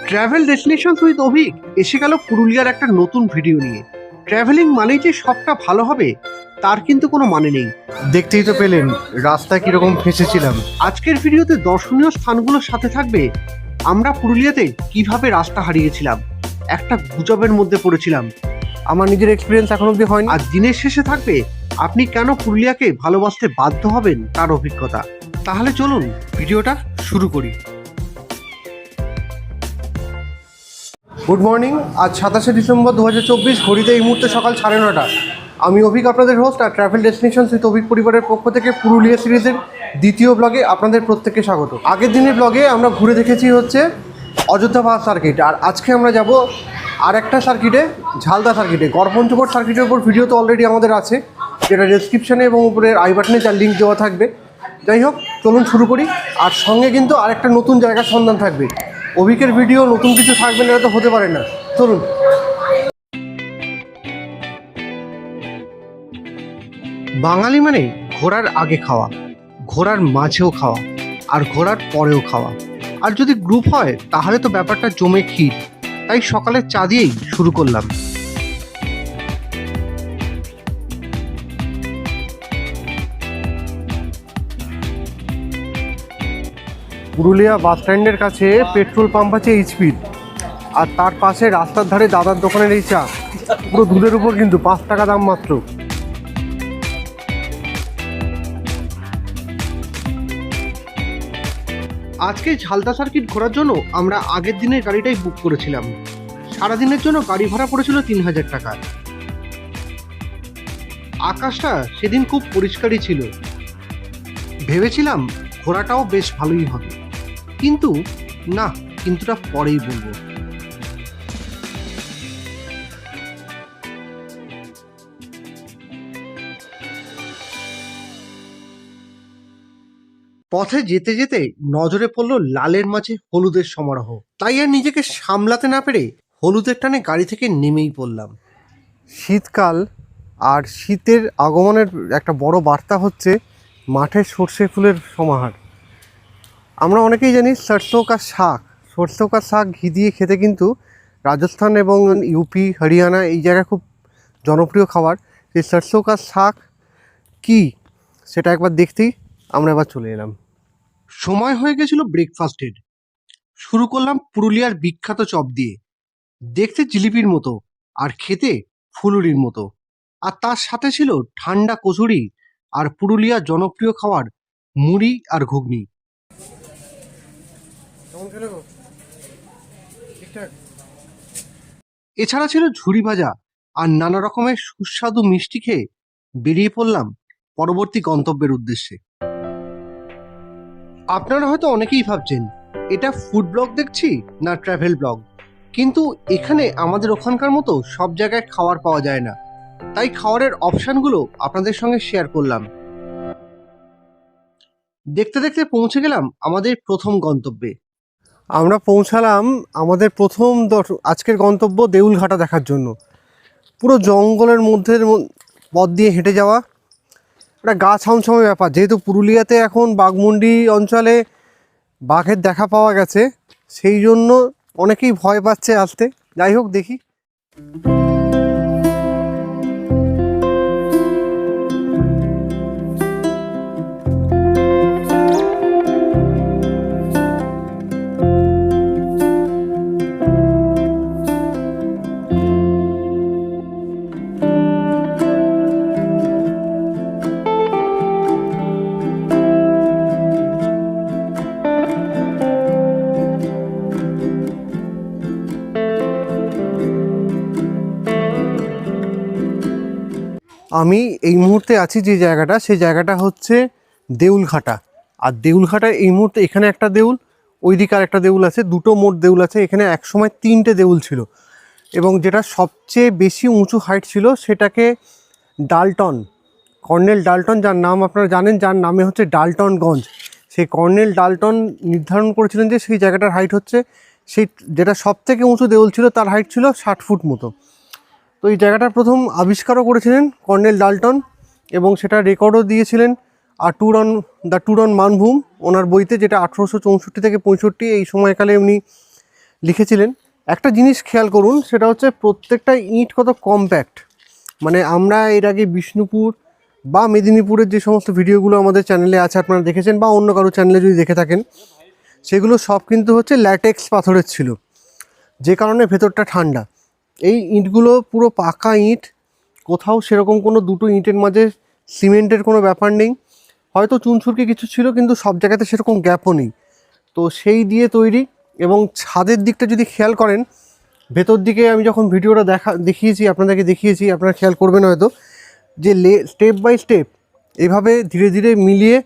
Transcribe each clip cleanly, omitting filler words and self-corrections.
Travel destination with Abhik এসে গেল পুরুলিয়ার একটা নতুন ভিডিও নিয়ে। ট্রাভেলিং মানেই যে সবটা ভালো হবে তার কিন্তু কোনো মানে নেই। দেখতেই তো পেলেন রাস্তায় কিরকম ফেঁসেছিলাম। আজকের ভিডিওতে দর্শনীয় স্থানগুলোর সাথে থাকবে আমরা পুরুলিয়াতে কিভাবে রাস্তা হারিয়েছিলাম, একটা গুজবের মধ্যে পড়েছিলাম, আমার নিজের এক্সপিরিয়েন্স এখন অবধি হয়নি। আর দিনের শেষে থাকবে আপনি কেন পুরুলিয়াকে ভালোবাসতে বাধ্য হবেন তার অভিজ্ঞতা। তাহলে চলুন ভিডিওটা শুরু করি। Good morning. আজ 27শে ডিসেম্বর 2024, ঘড়িতে এই মুহূর্তে সকাল 9:30। আমি অভিক, আপনাদের হোস্ট, আর ট্রাভেল ডেস্টিনেশন উইথ অভিক পরিবারের পক্ষ থেকে পুরুলিয়া সিরিজের দ্বিতীয় ব্লগে আপনাদের প্রত্যেককে স্বাগত। আগের দিনের ব্লগে আমরা ঘুরে দেখেছি হচ্ছে অযোধ্যা পাহাড় সার্কিট, আর আজকে আমরা যাব আর একটা সার্কিটে, ঝালদা সার্কিটে। গড়পঞ্চকোট সার্কিটের উপর ভিডিও তো অলরেডি আমাদের আছে, যেটা ডেসক্রিপশানে এবং উপরের আই বাটনে যার লিঙ্ক দেওয়া থাকবে। যাই হোক, চলুন শুরু করি। আর সঙ্গে কিন্তু আরেকটা নতুন জায়গার সন্ধান থাকবে। অভিকের ভিডিও নতুন কিছু থাকবে না, এটা তো হতে পারে না। চলুন। বাঙালি মানে ঘোরার আগে খাওয়া, ঘোরার মাঝেও খাওয়া, আর ঘোরার পরেও খাওয়া। আর যদি গ্রুপ হয় তাহলে তো ব্যাপারটা জমে ক্ষীর। তাই সকালে চা দিয়েই শুরু করলাম। পুরুলিয়া বাস স্ট্যান্ডের কাছে পেট্রোল পাম্প আছে এইচপির, আর তার পাশে রাস্তার ধারে দাদার দোকানের এই চা, পুরো দুধের উপর, কিন্তু 5 টাকা দাম মাত্র। আজকে ঝালদা সার্কিট ঘোরার জন্য আমরা আগের দিনের গাড়িটাই বুক করেছিলাম। সারাদিনের জন্য গাড়ি ভাড়া পড়েছিল 3000 টাকা। আকাশটা সেদিন খুব পরিষ্কারই ছিল, ভেবেছিলাম ঘোরাটাও বেশ ভালোই হবে, কিন্তু না, কিন্তুটা পরেই বলবো। পথে যেতে যেতে নজরে পড়ল লালের মাঝে হলুদের সমারোহ। তাই আর নিজেকে সামলাতে না পেরে হলুদের টানে গাড়ি থেকে নেমেই পড়লাম। শীতকাল, আর শীতের আগমনের একটা বড় বার্তা হচ্ছে মাঠের সর্ষে ফুলের সমাহার। আমরা অনেকেই জানি সরষে কা শাক, সরষে কা শাক ঘি দিয়ে খেতে কিন্তু রাজস্থান এবং ইউপি, হরিয়ানা এই জায়গায় খুব জনপ্রিয় খাবার। সেই সরষে কা শাক কী, সেটা একবার দেখতেই আমরা এবার চলে এলাম। সময় হয়ে গেছিল ব্রেকফাস্টের। শুরু করলাম পুরুলিয়ার বিখ্যাত চপ দিয়ে, দেখতে জিলিপির মতো আর খেতে ফুলুরির মতো। আর তার সাথে ছিল ঠান্ডা কচুরি আর পুরুলিয়ার জনপ্রিয় খাবার মুড়ি আর ঘুগনি। এছাড়া ছিল ঝুরি ভাজা আর নানা রকমের সুস্বাদু মিষ্টি খেয়ে বেরিয়ে পড়লাম পরবর্তী গন্তব্যের উদ্দেশ্যে। আপনারা হয়তো অনেকেই ভাবছেন এটা ফুড ব্লগ দেখছি না ট্রাভেল ব্লগ, কিন্তু এখানে আমাদের ওখানকার মতো সব জায়গায় খাবার পাওয়া যায় না, তাই খাবারের অপশানগুলো আপনাদের সঙ্গে শেয়ার করলাম। দেখতে দেখতে পৌঁছে গেলাম আমাদের প্রথম গন্তব্যে। আমরা পৌঁছালাম আমাদের প্রথম আজকের গন্তব্য দেউলঘাটা দেখার জন্য। পুরো জঙ্গলের মধ্যে পথ দিয়ে হেঁটে যাওয়া, একটা গা ছমছমে ব্যাপার। যেহেতু পুরুলিয়াতে এখন বাঘমুন্ডি অঞ্চলে বাঘের দেখা পাওয়া গেছে, সেই জন্য অনেকেই ভয় পাচ্ছে আসতে। যাই হোক, দেখি। আমি এই মুহূর্তে আছি যে জায়গাটা, সেই জায়গাটা হচ্ছে দেউলঘাটা। আর দেউলঘাটার এই মুহূর্তে এখানে একটা দেউল, ওইদিকে আর একটা দেউল আছে, দুটো মোট দেউল আছে। এখানে একসময় 3টে দেউল ছিল, এবং যেটা সবচেয়ে বেশি উঁচু হাইট ছিল সেটাকে ডাল্টন, কর্নেল ডাল্টন, যার নাম আপনারা জানেন, যার নামে হচ্ছে ডাল্টনগঞ্জ, সেই কর্নেল ডাল্টন নির্ধারণ করেছিলেন যে সেই জায়গাটার হাইট হচ্ছে, সেই যেটা সবথেকে উঁচু দেউল ছিল তার হাইট ছিল 60 ফুট মতো। তো এই জায়গাটার প্রথম আবিষ্কারও করেছিলেন কর্নেল ডাল্টন, এবং সেটা রেকর্ডও দিয়েছিলেন দ্য ট্যুর অন মানভূম ওনার বইতে, যেটা 1864 থেকে 65 এই সময়কালে উনি লিখেছিলেন। একটা জিনিস খেয়াল করুন, সেটা হচ্ছে প্রত্যেকটা ইঁট কত কম্প্যাক্ট। মানে আমরা এর আগে বিষ্ণুপুর বা মেদিনীপুরের যে সমস্ত ভিডিওগুলো আমাদের চ্যানেলে আছে আপনারা দেখেছেন, বা অন্য কারো চ্যানেলে যদি দেখে থাকেন, সেগুলো সব কিন্তু হচ্ছে ল্যাটেক্স পাথরের ছিল, যে কারণে ভেতরটা ঠান্ডা। এই ইঁটগুলো পুরো পাকা ইঁট, কোথাও সেরকম কোনো দুটো ইঁটের মাঝে সিমেন্টের কোনো ব্যাপার নেই। হয়তো চুনছুরকি কিছু ছিল, কিন্তু সব জায়গাতে সেরকম গ্যাপও নেই। তো সেই দিয়ে তৈরি। এবং ছাদের দিকটা যদি খেয়াল করেন, ভেতর দিকে আমি যখন ভিডিওটা দেখিয়েছি আপনাদেরকে দেখিয়েছি, আপনারা খেয়াল করবেন হয়তো, যে স্টেপ বাই স্টেপ এভাবে ধীরে ধীরে মিলিয়ে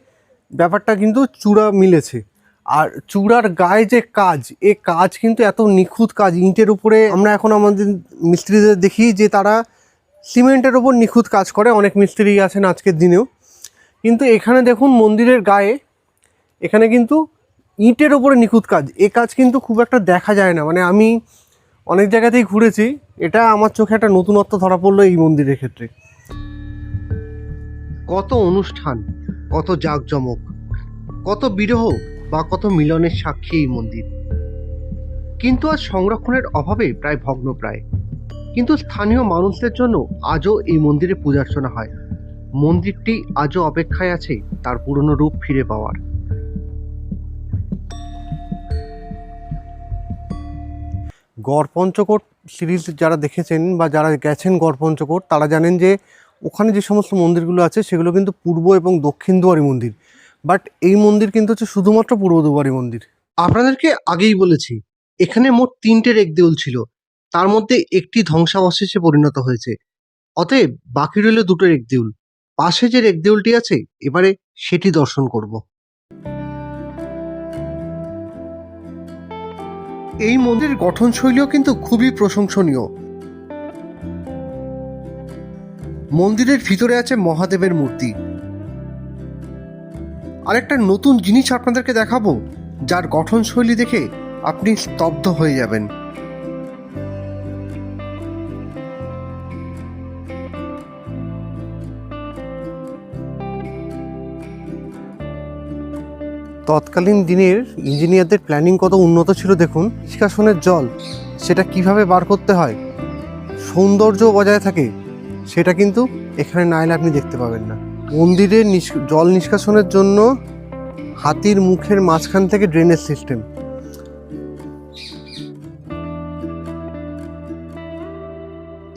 ব্যাপারটা কিন্তু চূড়া মিলেছে। আর চূড়ার গায়ে যে কাজ, এ কাজ কিন্তু এত নিখুঁত কাজ ইঁটের উপরে। আমরা এখন আমাদের মিস্ত্রিদের দেখি যে তারা সিমেন্টের ওপর নিখুঁত কাজ করে, অনেক মিস্ত্রি আছেন আজকের দিনেও, কিন্তু এখানে দেখুন মন্দিরের গায়ে এখানে কিন্তু ইঁটের ওপরে নিখুঁত কাজ। এ কাজ কিন্তু খুব একটা দেখা যায় না। মানে আমি অনেক জায়গাতেই ঘুরেছি, এটা আমার চোখে একটা নতুনত্ব ধরা পড়লো এই মন্দিরের ক্ষেত্রে। কত অনুষ্ঠান, কত জাঁকজমক, কত বিরহ বা কত মিলনের সাক্ষী এই মন্দির। কিন্তু আজ সংরক্ষণের অভাবে প্রায় ভগ্নপ্রায়। কিন্তু স্থানীয় মানুষদের জন্য আজও এই মন্দিরে পূজার্চনা হয়। মন্দিরটি আজও অপেক্ষায় আছে তার পুরনো রূপ ফিরে পাওয়ার। গড়পঞ্চকোট সিরিজ যারা দেখেছেন বা যারা গেছেন গড়পঞ্চকোট, তারা জানেন যে ওখানে যে সমস্ত মন্দিরগুলো আছে সেগুলো কিন্তু পূর্ব এবং দক্ষিণ দুয়ারি মন্দির। বাট এই মন্দির কিন্তু হচ্ছে শুধুমাত্র পূর্ব দুয়ারি মন্দির। আপনাদেরকে আগেই বলেছি, এখানে মোট 3টে রেকদেউল ছিল, তার মধ্যে একটি ধ্বংসাবশেষে পরিণত হয়েছে। অতএব বাকি রইল 2টো রেকদেউল। পাশে যে রেকদেউলটি আছে, এবারে সেটি দর্শন করব। এই মন্দিরের গঠনশৈলীও কিন্তু খুবই প্রশংসনীয়। মন্দিরের ভিতরে আছে মহাদেবের মূর্তি। আর একটা নতুন জিনিস আপনাদেরকে দেখাবো, যার গঠনশৈলী দেখে আপনি স্তব্ধ হয়ে যাবেন। তৎকালীন দিনের ইঞ্জিনিয়ারদের প্ল্যানিং কত উন্নত ছিল দেখুন। নিষ্কাশনের জল সেটা কিভাবে বার করতে হয়, সৌন্দর্য বজায় থাকে, সেটা কিন্তু এখানে না এলে আপনি দেখতে পাবেন না। মন্দিরের জল নিষ্কাশনের জন্য হাতির মুখের মাঝখান থেকে ড্রেনেজ সিস্টেম।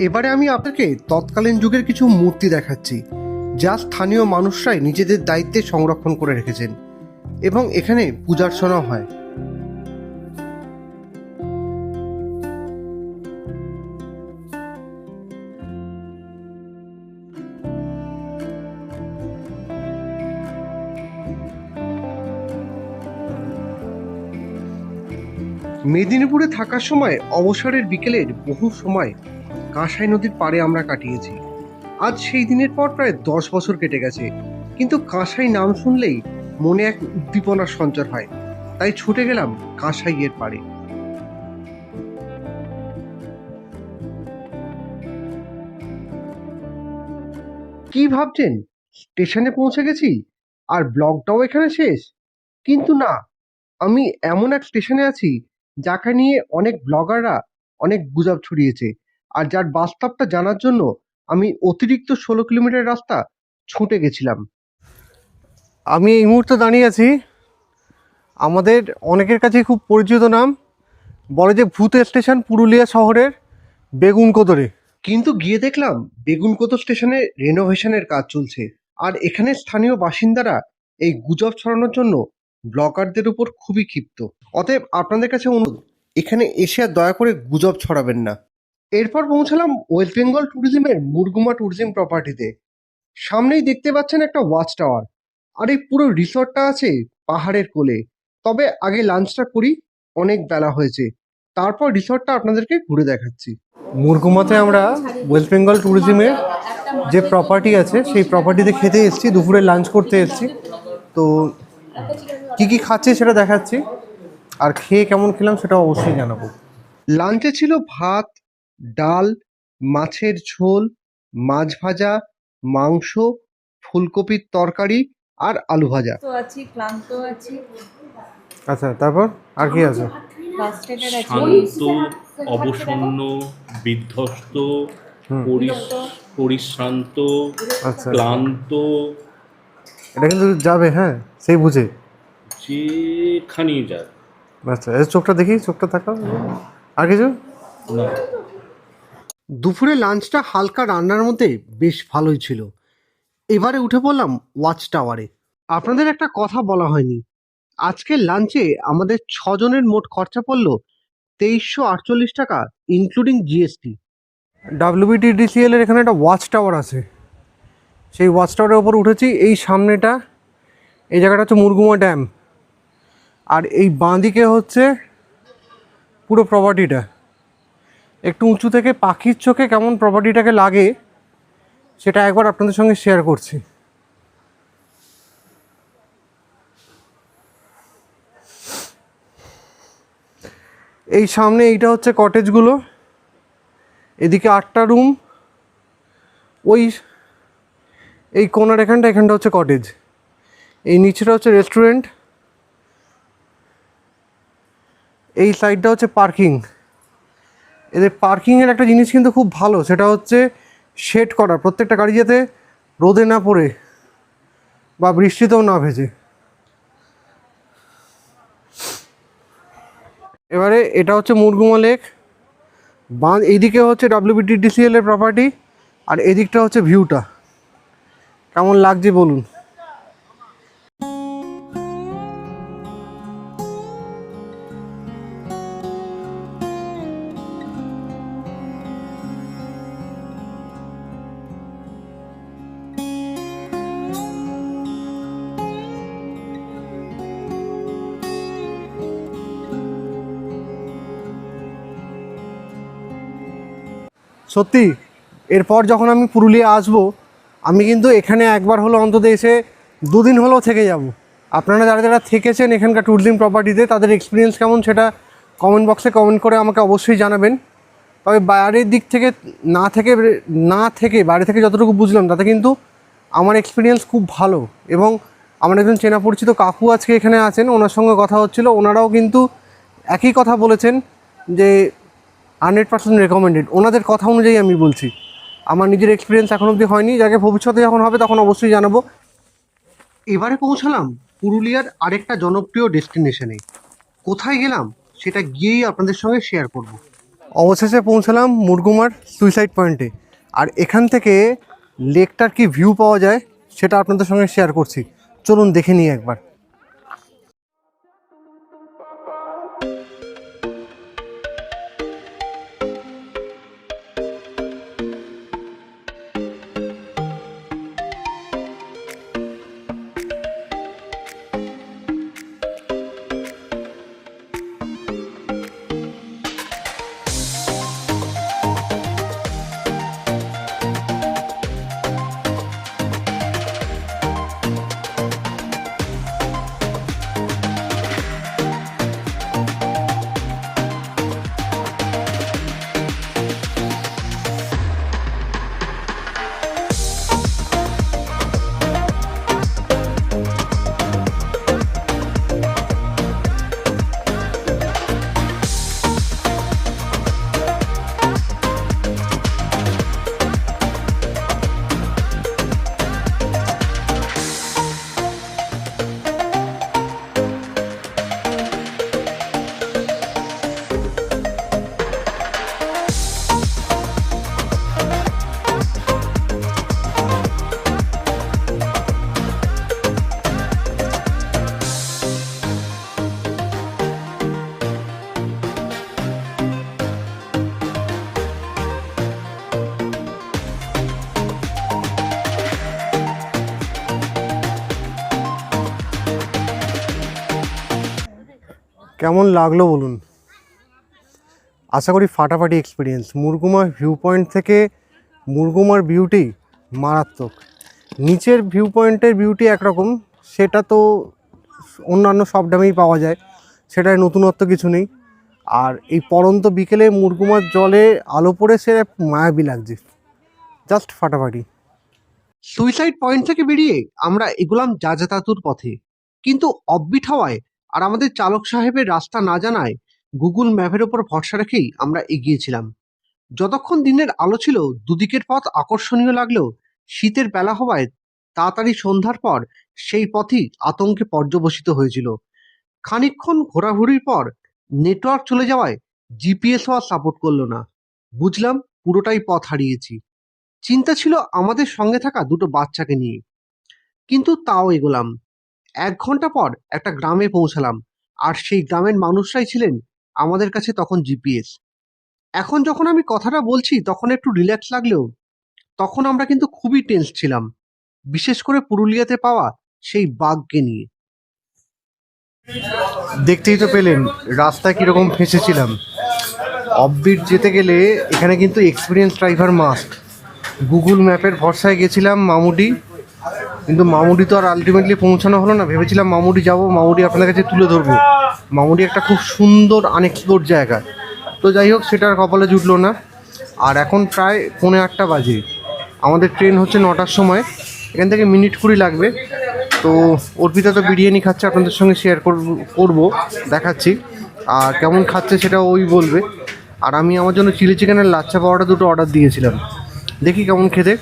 এবারে আমি আপনাকে তৎকালীন যুগের কিছু মূর্তি দেখাচ্ছি, যা স্থানীয় মানুষরাই নিজেদের দায়িত্বে সংরক্ষণ করে রেখেছেন এবং এখানে পূজার্চনাও হয়। মেদিনীপুরে থাকার সময় অবসরের বিকেলের বহু সময় কাঁসাই নদীর পাড়ে আমরা কাটিয়েছি। আজ সেই দিনের পর প্রায় 10 বছর কেটে গেছে, কিন্তু কাঁসাই নাম শুনলেই মনে এক উদ্দীপনার সঞ্চার হয়। তাই ছুটে গেলাম কাঁসাইয়ের পাড়ে। কি ভাবছেন, স্টেশনে পৌঁছে গেছি আর ব্লগটাও এখানে শেষ? কিন্তু না, আমি এমন এক স্টেশনে আছি যাকে নিয়ে অনেক ব্লগাররা অনেক গুজব ছড়িয়েছে, আর যার বাস্তবটা জানার জন্য আমি অতিরিক্ত 16 কিলোমিটার রাস্তা ছুটে গেছিলাম। আমি এই মুহূর্তে দাঁড়িয়ে আছি আমাদের অনেকের কাছে খুব পরিচিত নাম, বলে যে ভূত স্টেশন, পুরুলিয়া শহরের বেগুনকোদরে। কিন্তু গিয়ে দেখলাম বেগুনকোদর স্টেশনে রেনোভেশনের কাজ চলছে, আর এখানে স্থানীয় বাসিন্দারা এই গুজব ছড়ানোর জন্য ব্লগারদের উপর খুবই ক্ষিপ্ত। অতএব আপনাদের কাছে অনুরোধ, এখানে এসে আর দয়া করে গুজব ছড়াবেন না। এরপর পৌঁছালাম ওয়েস্ট বেঙ্গল ট্যুরিজমের মুরগুমা ট্যুরিজম প্রপার্টিতে। সামনেই দেখতে পাচ্ছেন একটা ওয়াচ টাওয়ার, আর এই পুরো রিসর্টটা আছে পাহাড়ের কোলে। তবে আগে লাঞ্চটা করি, অনেক বেলা হয়েছে, তারপর রিসর্টটা আপনাদেরকে ঘুরে দেখাচ্ছি। মুরগুমাতে আমরা ওয়েস্ট বেঙ্গল ট্যুরিজমের যে প্রপার্টি আছে সেই প্রপার্টিতে খেতে এসেছি, দুপুরে লাঞ্চ করতে এসেছি। তো কি কি খাচ্ছি সেটা দেখাচ্ছি, আর খেয়ে কেমন খেলাম সেটা অবশ্যই জানাবো। লাঞ্চে ছিল ভাত, ডাল, মাছের ঝোল, মাছ ভাজা, মাংস, ফুলকপির তরকারি আর আলু ভাজা। তো আছি, ক্লান্ত আছি। আচ্ছা, তারপর আর কি আছে? শান্ত, অবসন্ন, বিধ্বস্ত, পরিশ্রান্ত, আচ্ছা, ক্লান্ত, এটা কিন্তু যাবে, হ্যাঁ, সেই বুঝে। যেখানেই যায়। আচ্ছা, এই চোখটা দেখি, চোখটা তাকাও। আর কিছু? না, দুপুরে লাঞ্চটা হালকা রান্নার মধ্যে বেশ ভালোই ছিল। এবারে উঠে পড়লাম ওয়াচ টাওয়ারে। আপনাদের একটা কথা বলা হয়নি, আজকের লাঞ্চে আমাদের ছজনের মোট খরচা পড়লো 2348 টাকা, ইনক্লুডিং জিএসটি। WBTDCL এর এখানে একটা ওয়াচ টাওয়ার আছে, সেই ওয়াচ টাওয়ারের ওপর উঠেছি। এই সামনেটা, এই জায়গাটা হচ্ছে মুরগুমা ড্যাম, আর এই বাঁদিকে হচ্ছে পুরো প্রপার্টিটা। একটু উঁচু থেকে পাখির চোখে কেমন প্রপার্টিটাকে লাগে সেটা একবার আপনাদের সঙ্গে শেয়ার করছি। এই সামনে এইটা হচ্ছে কটেজগুলো, এদিকে 8টা রুম, ওই এই কোনার এখানটা হচ্ছে কটেজ, এই নিচেটা হচ্ছে রেস্টুরেন্ট, এই সাইডটা হচ্ছে পার্কিং। এদের পার্কিংয়ের একটা জিনিস কিন্তু খুব ভালো, সেটা হচ্ছে শেড করা, প্রত্যেকটা গাড়ি যাতে রোদে না পড়ে বা বৃষ্টিতেও না ভেজে। এবারে এটা হচ্ছে মুরগুমা লেক, এইদিকে হচ্ছে WBTDCL এর প্রপার্টি, আর এদিকটা হচ্ছে ভিউটা। কেমন লাগছে বলুন। সত্যি, এরপর যখন আমি পুরুলিয়া আসবো, আমি কিন্তু এখানে একবার হলো অন্তত এসে 2 দিন হলেও থেকে যাব। আপনারা যারা যারা থেকেছেন এখানকার ট্যুরিজম প্রপার্টিতে, তাদের এক্সপিরিয়েন্স কেমন সেটা কমেন্ট বক্সে কমেন্ট করে আমাকে অবশ্যই জানাবেন। তবে বাইরের দিক থেকে বাইরে থেকে যতটুকু বুঝলাম তাতে কিন্তু আমার এক্সপিরিয়েন্স খুব ভালো। এবং আমার একজন চেনা পরিচিত কাকু আজকে এখানে আছেন, ওনার সঙ্গে কথা হচ্ছিল, ওনারাও কিন্তু একই কথা বলেছেন যে 100% রেকমেন্ডেড। ওনাদের কথা অনুযায়ী আমি বলছি, আমার নিজের এক্সপিরিয়েন্স এখন অবধি হয়নি, যাকে ভবিষ্যতে যখন হবে তখন অবশ্যই জানাবো। এবারে পৌঁছালাম পুরুলিয়ার আরেকটা জনপ্রিয় ডেস্টিনেশনে। কোথায় গেলাম সেটা গিয়েই আপনাদের সঙ্গে শেয়ার করব। অবশেষে পৌঁছালাম মুরগুমার সুইসাইড পয়েন্টে, আর এখান থেকে লেকটার কি ভিউ পাওয়া যায় সেটা আপনাদের সঙ্গে শেয়ার করছি। চলুন দেখে নিই একবার। কেমন লাগলো বলুন। আশা করি ফাটাফাটি এক্সপিরিয়েন্স। মুরগুমার ভিউ পয়েন্ট থেকে মুরগুমার বিউটি মারাত্মক। নিচের ভিউ পয়েন্টের বিউটি একরকম, সেটা তো অন্যান্য সব ড্যামেই পাওয়া যায়, সেটায় নতুনত্ব কিছু নেই। আর এই পড়ন্ত বিকেলে মুরগুমার জলে আলো পড়ে সে মায়াবী লাগছে, জাস্ট ফাটাফাটি। সুইসাইড পয়েন্ট থেকে বেরিয়ে আমরা এগুলাম যাযাতাতুর পথে, কিন্তু অফবিট হওয়ায় আর আমাদের চালক সাহেবের রাস্তা না জানায় গুগল ম্যাপের ওপর ভরসা রেখেই আমরা এগিয়েছিলাম। যতক্ষণ দিনের আলো ছিল দুদিকের পথ আকর্ষণীয় লাগলেও শীতের বেলা হওয়ায় তাড়াতাড়ি সন্ধ্যার পর সেই পথই আতঙ্কে পর্যবসিত হয়েছিল। খানিকক্ষণ ঘোরাঘুরির পর নেটওয়ার্ক চলে যাওয়ায় জিপিএসও আর সাপোর্ট করলো না। বুঝলাম পুরোটাই পথ হারিয়েছি। চিন্তা ছিল আমাদের সঙ্গে থাকা দুটো বাচ্চাকে নিয়ে, কিন্তু তাও এগোলাম। 1 ঘন্টা পর একটা গ্রামে পৌঁছালাম, আর সেই গ্রামের মানুষরাই ছিলেন আমাদের কাছে তখন জিপিএস। এখন যখন আমি কথাটা বলছি তখন একটু রিল্যাক্স লাগলেও তখন আমরা কিন্তু খুবই টেন্স ছিলাম, বিশেষ করে পুরুলিয়াতে পাওয়া সেই বাঘকে নিয়ে। দেখতেই তো পেলেন রাস্তায় কীরকম ফেঁসেছিলাম। অফবিট যেতে গেলে এখানে কিন্তু এক্সপিরিয়েন্স ড্রাইভার মাস্ট। গুগল ম্যাপের ভরসায় গেছিলাম মামুডি, কিন্তু মামুডি তো আর আলটিমেটলি পৌঁছানো হলো না। ভেবেছিলাম মামুডি যাব, মামুডি আপনাদের কাছে তুলে ধরবো। মামুডি একটা খুব সুন্দর আনএক্সপ্লোর জায়গা, তো যাই হোক সেটার কপালে জুটলো না। আর এখন প্রায় 8:45 বাজে, আমাদের ট্রেন হচ্ছে 9টার সময়। এখান থেকে মিনিট 20 লাগবে। তো অর্পিতা তো বিরিয়ানি খাচ্ছে, আপনাদের সঙ্গে শেয়ার করবো, দেখাচ্ছি। আর কেমন খাচ্ছে সেটা ওই বলবে। আর আমি আমার জন্য চিলি চিকেনের লাচ্ছা পাওয়াটা দুটো অর্ডার দিয়েছিলাম, দেখি কেমন খেতে।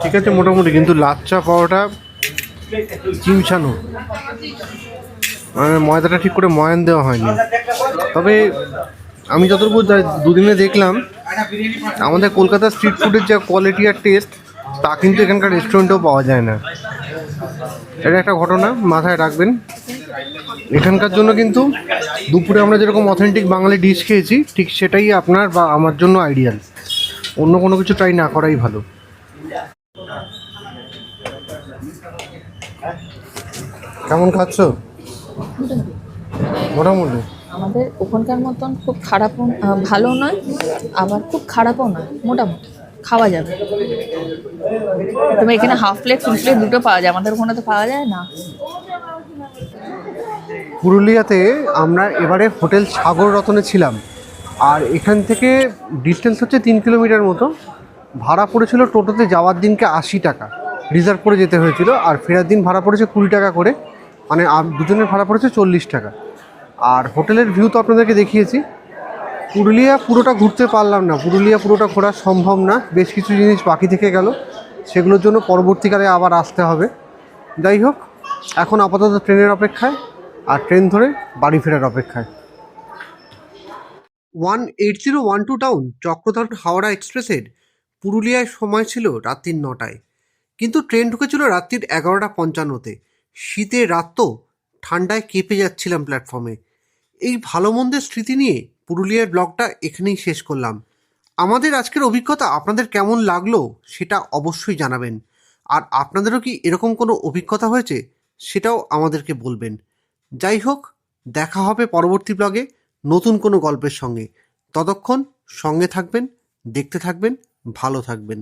ঠিক আছে মোটামুটি, কিন্তু লাচ্চা পাওয়াটা চিমছানো, মানে ময়দাটা ঠিক করে ময়ান দেওয়া হয়নি। তবে আমি যতটুকু দুদিনে দেখলাম, আমাদের কলকাতার স্ট্রিট ফুডের যা কোয়ালিটি আর টেস্ট তা কিন্তু এখানকার রেস্টুরেন্টেও পাওয়া যায় না। এটা একটা ঘটনা মাথায় রাখবেন। এখানকার জন্য কিন্তু দুপুরে আমরা যেরকম অথেন্টিক বাঙালি ডিশ খেয়েছি, ঠিক সেটাই আপনার বা আমার জন্য আইডিয়াল। অন্য কোনো কিছু ট্রাই না করাই ভালো। কেমন খাচ্ছ? মোটামুটি। আমাদের ওখানকার মতন খুব খারাপও ভালো নয়, আবার খুব খারাপও নয়, মোটামুটি খাওয়া যাবে। তবে এখানে হাফ প্লেট ফুল প্লেট দুটো পাওয়া যায়, আমাদের ওখানে তো পাওয়া যায় না। পুরুলিয়াতে আমরা এবারে হোটেল সাগর রতনে ছিলাম, আর এখান থেকে ডিস্টেন্স হচ্ছে 3 কিলোমিটার মতো। ভাড়া পড়েছিল টোটোতে যাওয়ার দিনকে 80 টাকা, রিজার্ভ করে যেতে হয়েছিল। আর ফেরার দিন ভাড়া পড়েছে 20 টাকা করে, মানে দুজনের ভাড়া পড়েছে 40 টাকা। আর হোটেলের ভিউ তো আপনাদেরকে দেখিয়েছি। পুরুলিয়া পুরোটা ঘুরতে পারলাম না, পুরুলিয়া পুরোটা ঘোরা সম্ভব না, বেশ কিছু জিনিস বাকি থেকে গেল, সেগুলোর জন্য পরবর্তীকালে আবার আসতে হবে। যাই হোক, এখন আপাতত ট্রেনের অপেক্ষায়, আর ট্রেন ধরে বাড়ি ফেরার অপেক্ষায়। 18012 টাউন চক্রধর হাওড়া এক্সপ্রেসের পুরুলিয়ায় সময় ছিল রাত্রির 9টায়, কিন্তু ট্রেন ঢুকেছিল রাত্রির 11:55-তে। শীতের রাত তো, ঠান্ডায় কেঁপে যাচ্ছিলাম প্ল্যাটফর্মে। এই ভালো মন্দের স্মৃতি নিয়ে পুরুলিয়ার ব্লগটা এখানেই শেষ করলাম। আমাদের আজকের অভিজ্ঞতা আপনাদের কেমন লাগলো সেটা অবশ্যই জানাবেন। আর আপনাদেরও কি এরকম কোনো অভিজ্ঞতা হয়েছে সেটাও আমাদেরকে বলবেন। যাই হোক, দেখা হবে পরবর্তী ব্লগে নতুন কোনো গল্পের সঙ্গে। ততক্ষণ সঙ্গে থাকবেন, দেখতে থাকবেন, ভালো থাকবেন।